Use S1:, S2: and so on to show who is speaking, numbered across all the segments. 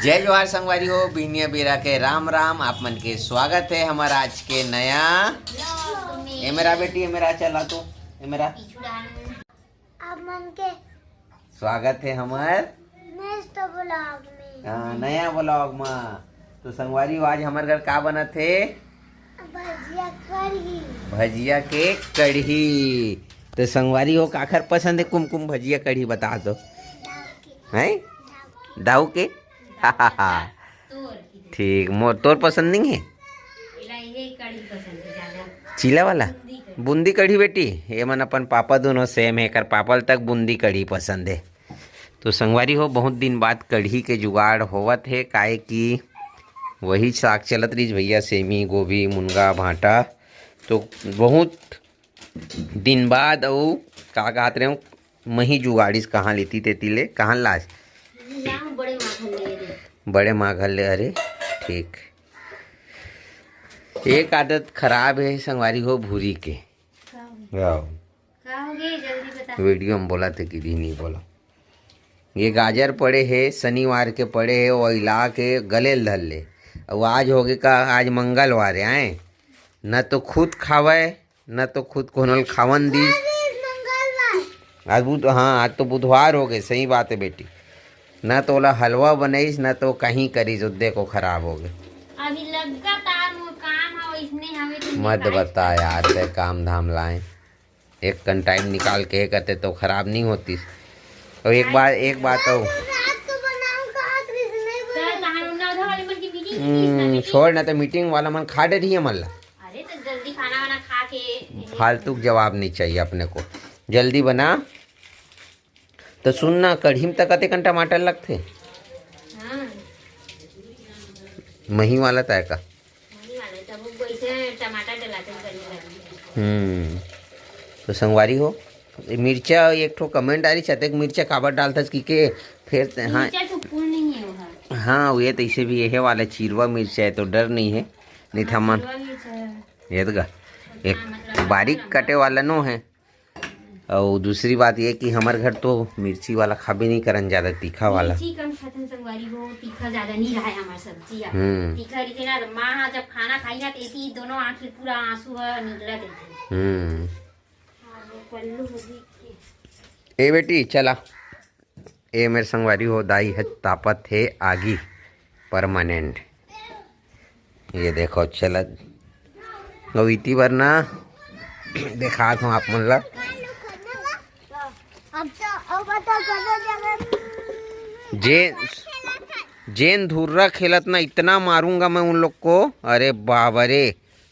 S1: जय जवाहर संगवारी हो बिहनिया बेरा के राम राम। आप मन के स्वागत है हमारा आज के नया ए मेरा बेटी, ए मेरा चला तो ए मेरा
S2: आप मन के
S1: स्वागत है हमार
S2: नेक्स्ट ब्लॉग में,
S1: नया ब्लॉग में। तो संगवारी हो आज हमारे घर का बना थे
S2: भजिया कढ़ी।
S1: भजिया के कढ़ी। तो संगवारी हो काखर पसंद है कुमकुम भजिया कढ़ी बता दो हैं दाऊ के ठीक मोर तोर पसंद नहीं है चीला वाला बूंदी कढ़ी बेटी। ये मन अपन पापा दोनों सेम है कर पापल तक बूंदी कढ़ी पसंद है। तो संगवारी हो बहुत दिन बाद कढ़ी के जुगाड़ होवत है काहे कि वही साग चलत रही भैया सेमी गोभी मुनगा भांटा। तो बहुत दिन बाद और का कहत रहे मही जुगाड़ीस कहाँ लेती ते तिले कहाँ लाज बड़े माघल ले। अरे ठीक एक आदत खराब है संगवारी हो भूरी के वीडियो में बोला थे कि नहीं बोला। ये गाजर पड़े है शनिवार के पड़े है और इला के गले धल ले। और आज हो गए का आज मंगलवार आए न तो खुद खावे न तो खुद कोनल खावन दी। आज हाँ आज तो बुधवार हो गए। सही बात है बेटी। न तो ओला हलवा बनाईस न तो कहीं करीस देखो खराब हो गए।
S3: अभी लगातार काम है इसने हमें
S1: मत बता यार ते काम धाम लाए एक कन टाइम निकाल के करते तो खराब नहीं होती। और एक बात हो छोड़ ना तो मीटिंग वाला मन खा रही है मल्ला।
S3: अरे तो जल्दी खाना वाना खा के
S1: फालतू जवाब नहीं चाहिए अपने को जल्दी बना। तो सुनना कढ़ी में तक कते टमाटर लगते
S3: हाँ
S1: मही वाला तय का
S3: टमाटर डलाते
S1: तो संगवारी हो मिर्चा एक ठो कमेंट आ रही चाहते मिर्चा काबर डालता कि फिर हाँ
S3: नहीं है
S1: हाँ ये तो इसे भी यही वाला चीरवा मिर्चा है तो डर नहीं है नहीं था मन ये तो एक बारीक कटे वाला नो है। और दूसरी बात ये कि हमारे घर तो मिर्ची वाला खाबे नहीं करन ज्यादा तीखा वाला
S3: कम खातन संगवारी हो तीखा ज्यादा नहीं रहा है हमार सब्जी तीखा रही ना माँ जब खाना खाई ना तेती दोनों आंखें पूरा आंसू निकलत
S1: ए बेटी चला ए मेरे संगवारी हो दाई है तापत है आगी परमानेंट। ये देखो चलत इति वरना देखा हूँ आप मतलब जेन धुर्रा खेलत ना इतना मारूंगा मैं उन लोग को। अरे बाबरे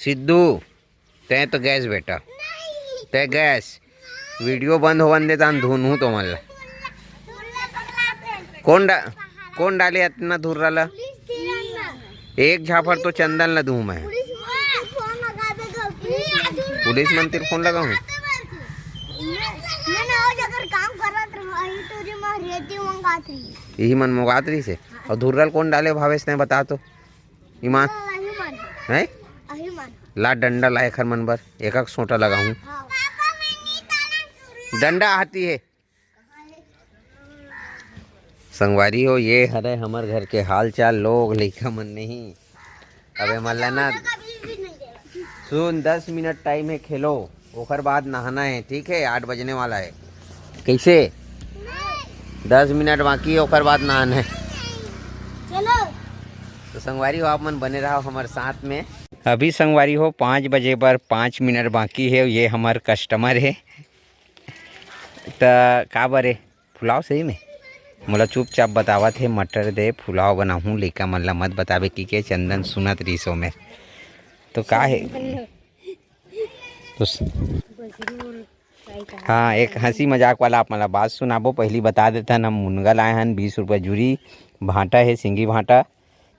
S1: सिद्धू तय तो गैस बेटा तय गैस वीडियो बंद हो बंदे तान धुनू तो मल्ला कौन डाले इतना धुर्रा ला एक झाफड़ तो चंदन ला दूं मैं पुलिस मंत्री फोन लगाऊं यही मन मोगात्री से। और धुर्रल कौन डाले भावेश ने बता तो ईमान है ला डंडा लाए खर मन बर एक सोटा लगाऊं डंडा आती है संगवारी हो। ये हरे हमारे घर के हाल चाल लोग लिखा मन नहीं अबे मल्ला ना सुन 10 मिनट टाइम है खेलो ओकर बाद नहाना है ठीक है 8 बजने वाला है कैसे 10 मिनट बाकी है ओकर बाद नहाना है
S2: चलो।
S1: तो संगवारी हो आप मन बने रहो हमारे साथ में। अभी संगवारी हो 5 बजे पर 5 मिनट बाकी है। ये हमारे कस्टमर है तो का बरे पुलाव सही में मोला चुपचाप बतावा थे मटर दे पुलाव बनाऊँ लेका मल्ला मत बतावे कि के चंदन सुनत रिसो में तो का है तो हाँ एक हंसी मजाक वाला आप मतलब बात सुनाबो पहली बता देता हम मुनगा लाए हैं 20 रुपये जूरी भांटा है सिंगी भांटा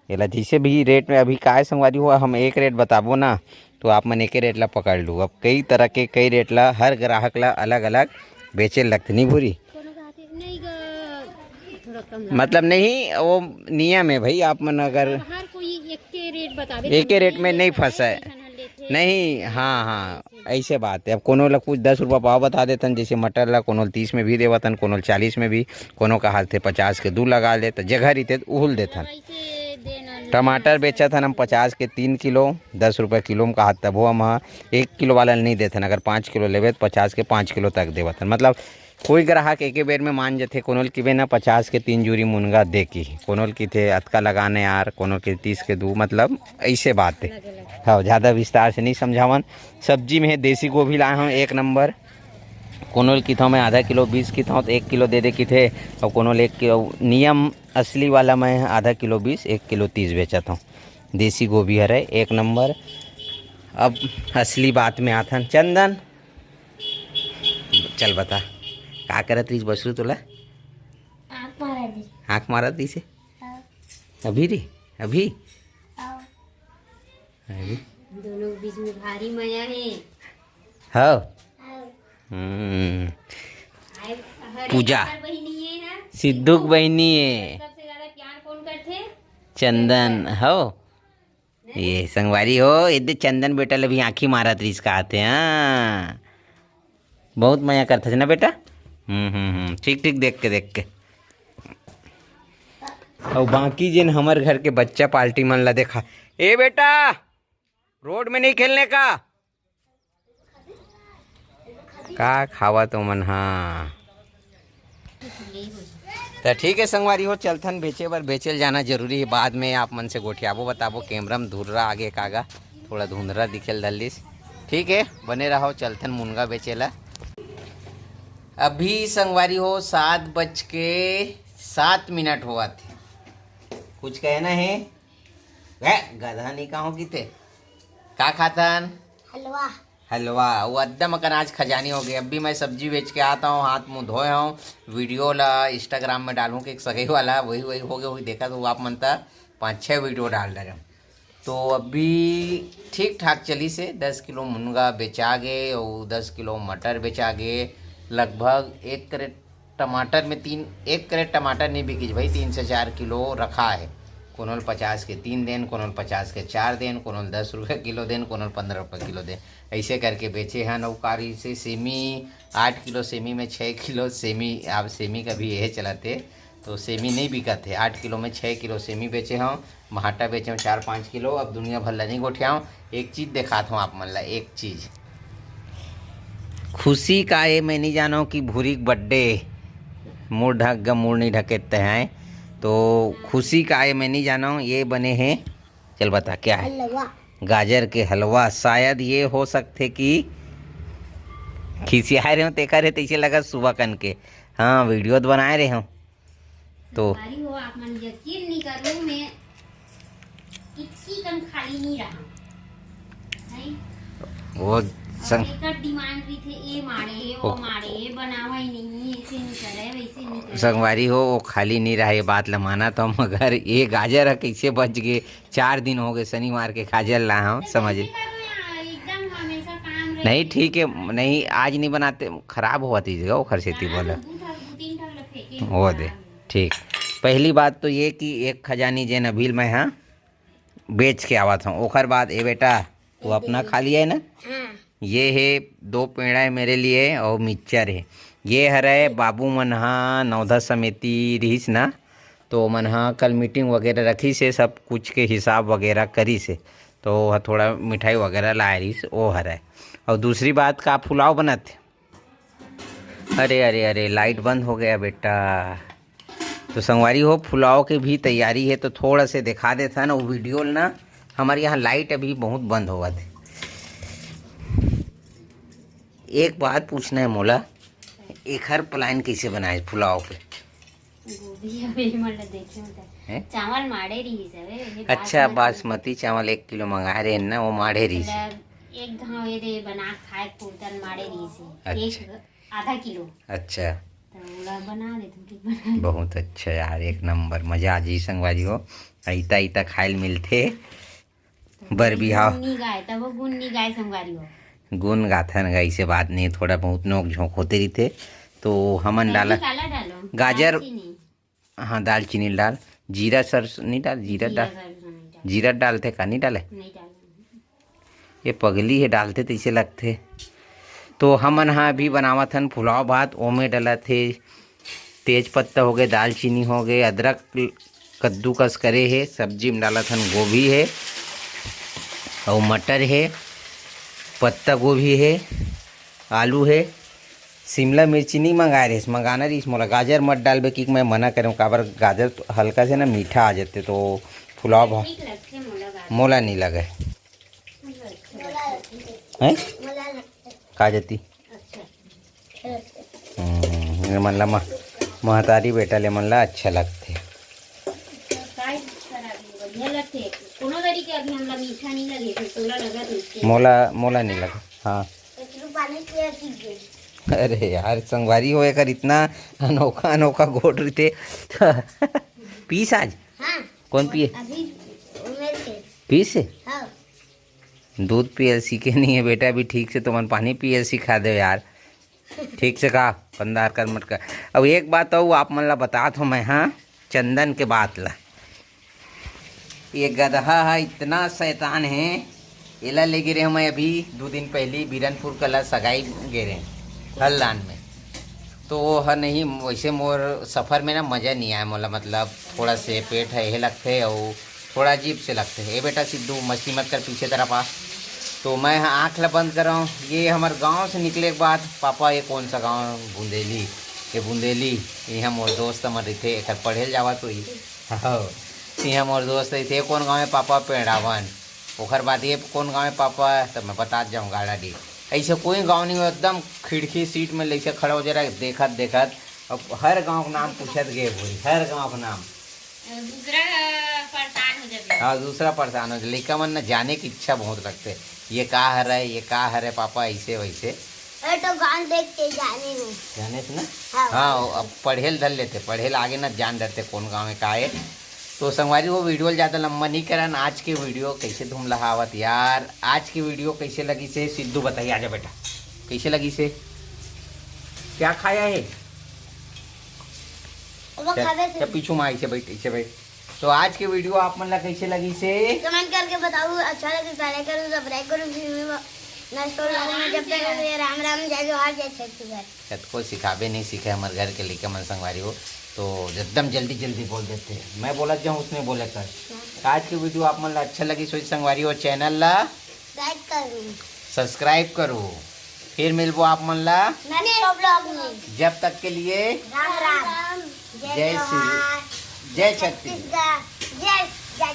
S1: ये जिसे भी रेट में अभी काय संगवारी हुआ हम एक रेट बताबो ना तो आप मन एक रेट ला पकड़ लूँ। अब कई तरह के कई रेट ला हर ग्राहक ला अलग अलग बेचे लगते नहीं भूरी मतलब नहीं वो नियम है भाई आप मन अगर
S3: हर कोई एक के रेट बतावे
S1: एक रेट में नहीं फंसा है नहीं हाँ ऐसे बात है। अब कोनो ला कुछ 10 रुपये पाव बता देतन, जैसे मटर ला कोनो 30 में भी देवतन, कोनो 40 में भी, कोनो का हाल थे 50 के 2 लगा ले, तो जगह रीते उहुल देथन। टमाटर बेचा था हम 50 के 3 किलो, 10 रुपये किलो में कहा, तब वो हम 1 किलो वाला नहीं देथन। अगर 5 किलो लेवे तो 50 के 5 किलो तक देवतन। मतलब कोई ग्राहक एक बेर में मान जाते, कोनोल की ना 50 के 3 जूरी मुनगा दे की, कोनोल की थे अतका लगाने यार, कोनो के 30 के 2, मतलब ऐसे बात है। हाँ, ज़्यादा विस्तार से नहीं समझावन। सब्जी में है देसी गोभी लाए हूँ 1 नंबर। कोनोल की था मैं आधा किलो 20 की था तो 1 किलो दे की थे, और कोनोल 1 किलो नियम असली वाला मैं आधा किलो 20 1 किलो 30 बेचा था। देसी गोभी है 1 नंबर। अब असली बात में आता चंदन, चल बता का करत रही बसरू तोला? आँख मारा दी से अभी रे अभी
S3: दोनों के बीच में भारी मजा है।
S1: हाँ
S3: हरे
S1: पूजा
S3: बहिनी है ना,
S1: सिद्धूक बहनी है,
S3: सबसे ज्यादा प्यार कौन करते?
S1: चंदन हो ये संगवारी हो। इधर चंदन बेटा लभी आँखी मारा त्रिस का आते हैं, बहुत मजा करता है ना बेटा। ठीक ठीक देख के और बाकी जिन हमार घर के बच्चा पार्टी मन ला देखा, ए बेटा रोड में नहीं खेलने का खावा तो मन। हाँ तो ठीक है संगवारी हो, चलथन बेचे बर, बेचल जाना जरूरी है। बाद में आप मन से गोठियाबो बताबो, कैमरा में धुर्रा आगे कागा थोड़ा धुंधरा दिखेल दल्लिस। ठीक है बने रहो, चलथन मुनगा बेचेला। अभी संगवारी हो 7:07 हुआ थे। कुछ कहना है? गधा नहीं कहो की थे का खातन?
S2: हलवा।
S1: हलवा। वो एकदम अकन आज खजानी हो गई। अब भी मैं सब्जी बेच के आता हूँ, हाथ मुंह धोए हूँ, वीडियो ला इंस्टाग्राम में डालूँ कि एक सगई वाला वही हो गया, वही देखा तो आप मनता 5-6 वीडियो डाल रहे हूँ। तो अभी ठीक ठाक चली से 10 किलो मुनगा बेचा गए और 10 किलो मटर बेचा गए। लगभग 1 कैरेट टमाटर में 1 कैरेट टमाटर नहीं बिकी भाई, 3 से 4 किलो रखा है। कोनोल 50 के 3 देन, कोनोल 50 के 4 देन, कोनोल 10 रुपये किलो देन, कोनोल 15 रुपये किलो देन, ऐसे करके बेचे हैं। नौकारी से सेमी 8 किलो सेमी में 6 किलो सेमी, आप सेमी का भी यही चलाते तो सेमी नहीं बिका थे। 8 किलो में 6 किलो सेमी बेचे हूँ, महाटा बेचे हूँ 4-5 किलो। अब दुनिया भर नहीं गोठिया हूँ। एक चीज़ दिखाता हूँ आप मन ला, एक चीज़ खुशी का ये मैं नहीं जाना कि भूरी बर्थडे मुँह ढक ग मुँह नहीं ढकेते हैं, तो खुशी का ये मैं नहीं जाना हूँ। ये बने हैं, चल बता क्या है?
S2: हलवा।
S1: गाजर के हलवा। शायद ये हो सकते कि खिसिया रहे हो तेखा रहे तैसे लगा सुबह कन के। हाँ वीडियो तो बनाए रहे हूँ तो
S3: हो आप मन यकीन नहीं करूँ, मैं इतनी कम खाली नहीं रहा नहीं?
S1: वो
S3: डिमांड भी थे ये मारे वो मारे, ये बनावा ही नहीं, ऐसे नहीं करे वैसे नहीं करे।
S1: संगवारी हो वो खाली नहीं रहा, ये बात लमाना तो, मगर ये गाजर कैसे बच गए। 4 दिन हो गए शनिवार के गाजर ला हूँ, समझ
S3: एकदम हमेशा काम
S1: नहीं। ठीक है नहीं आज नहीं बनाते, खराब हुआ थी जगह वो खरसेती बोला हो दे। ठीक पहली बात तो ये कि एक खजानी जैन अभी मैं हाँ बेच के आवा था। ओखर बाद ए बेटा तू अपना खा लिया है ना? ये है 2 पेड़ा है मेरे लिए और मिक्सचर है। ये हरे बाबू मन हाँ नवधा समिति रहीस ना, तो मन हाँ कल मीटिंग वगैरह रखी से, सब कुछ के हिसाब वगैरह करी से, तो थोड़ा मिठाई वगैरह लाए रही से वो हरे। और दूसरी बात का पुलाव बनाते। अरे अरे अरे लाइट बंद हो गया बेटा। तो संगवारी हो पुलाव की भी तैयारी है, तो थोड़ा से दिखा देता ना वो वीडियो ना। हमारे यहाँ लाइट अभी बहुत बंद हुआ थे। एक बात पूछना है मोला, एक हर प्लान कैसे बनाए पुलाव पे?
S3: चावल माड़े रही है।
S1: अच्छा बासमती चावल 1 किलो मंगा रहे हैं ना, वो माड़े रही से
S3: एक घाव ये बना खाए पूरतन माड़े रही से।
S1: अच्छा।
S3: एक आधा किलो।
S1: अच्छा
S3: तो बना दे तुम।
S1: बहुत अच्छा यार, 1 नंबर मजा आ जी संगवारी हो। ऐता ऐता खाइल मिलते बर बिहाव।
S3: गुन नहीं गाय संगवारी हो,
S1: गुन गाथन गाई से बात नहीं, थोड़ा बहुत नोक झोंक होते रहते। तो हमन डाला गाजर, हाँ दालचीनी डाल, जीरा सरसों नहीं डाल, जीरा डाल, जीरा डालते का नहीं डाले? ये पगली है डालते तैसे लगते। तो हमन हाँ अभी बनावत हन पुलाव भात। ओमे डलत है तेज पत्ता हो गए, दालचीनी हो गए, अदरक कद्दूकस करे है, सब्जी में डालत हन गोभी है और मटर है, पत्ता गोभी है, आलू है, शिमला मिर्ची नहीं मंगा रहे, मंगाना रही मोला गाजर मत डालबे कि मैं मना करूँ काबर गाजर तो हल्का से ना मीठा आ जाते तो पुलाव मोला नहीं लगे हैं का जाती मन ला महतारी बेटा ले मन ला अच्छा लगते। मोला नहीं लगा। हाँ अरे यार संगवारी हो कर इतना अनोखा अनोखा गोट रही पीस आज
S2: हाँ
S1: कौन पिए
S2: अभी उमेर के
S1: पीस है
S2: हाँ
S1: दूध पियल सीखे नहीं है बेटा अभी ठीक से, तो मन पानी पियल सिखा दो यार ठीक से कहा कंधार कर मत कर। अब एक बात हो आप मन ला बता तो मैं हाँ चंदन के बात ला, ये गधा है इतना शैतान है, एला ले गिरे हम अभी 2 दिन पहले बीरनपुर कला सगाई गिरे हल्लान में। तो वो है नहीं वैसे मोर सफ़र में ना मज़ा नहीं आया मोला, मतलब थोड़ा से पेट है ये लगते और थोड़ा अजीब से लगते है। ये बेटा सिद्धू मस्ती मत कर पीछे तरफ आ। तो मैं आँख ला बंद कर रहा हूँ। ये हमारे गांव से निकले के बाद पापा ये कौन सा गांव बूंदेली, ये बूंदेली यहाँ मोर दोस्त हमारे थे एक पढ़े जावा तो ही हाँ यहाँ मोर दोस्त थे कौन गाँव में पापा पेड़ावन, ओखर बाद ये कौन गाँव में पापा तब मैं बता जाऊँ गाड़ा डी। ऐसे कोई गांव नहीं हो एकदम खिड़की सीट में लेके खड़ा हो जा रहा है देखत देखत। अब हर गांव का नाम पूछत गए बोली, हर गांव का नाम
S3: दूसरा परेशान हो जाते।
S1: हाँ दूसरा परेशान हो जाए। लड़का मन न जाने की इच्छा बहुत रखते, ये का है ये का है पापा ऐसे वैसे।
S2: अरे तो गान देख के जाने
S1: से ना
S2: हाँ
S1: हाँ अब पढ़ेल धर लेते, पढ़ेल आगे ना जान डरते कौन गाँव में का है। तो संगवारी वो वीडियो ज़्यादा लंबा नहीं करन। आज की वीडियो कैसे धूम लहावत यार, आज की वीडियो कैसे लगी से सिद्धू बताइए आजा बेटा कैसे लगी से, क्या खाया है
S2: वो खावे थे।
S1: पीछू में ऐसे बैठ। तो आज की वीडियो आप मन ला कैसे लगी से
S2: कमेंट करके बताओ, अच्छा लगे तो लाइक करो, सब्सक्राइब करो, नेक्स्ट में जब तक राम राम जय जोहार जय छत्तीसगढ़।
S1: को सिखावे नहीं सीखे हमारे घर के लेके मन संगवारी हो तो एकदम जल्दी बोल देते हैं। मैं बोला जाऊँ उसने बोले कर। आज की वीडियो आप मन ला अच्छा लगी सोच संगवारी हो चैनल ला
S2: लाइक करो
S1: सब्सक्राइब करो। फिर मिलबो आप मन ला
S2: नेक्स्ट ब्लॉग में।
S1: जब तक के लिए
S2: राम राम
S1: जय श्री जय छत्तीसगढ़
S2: जय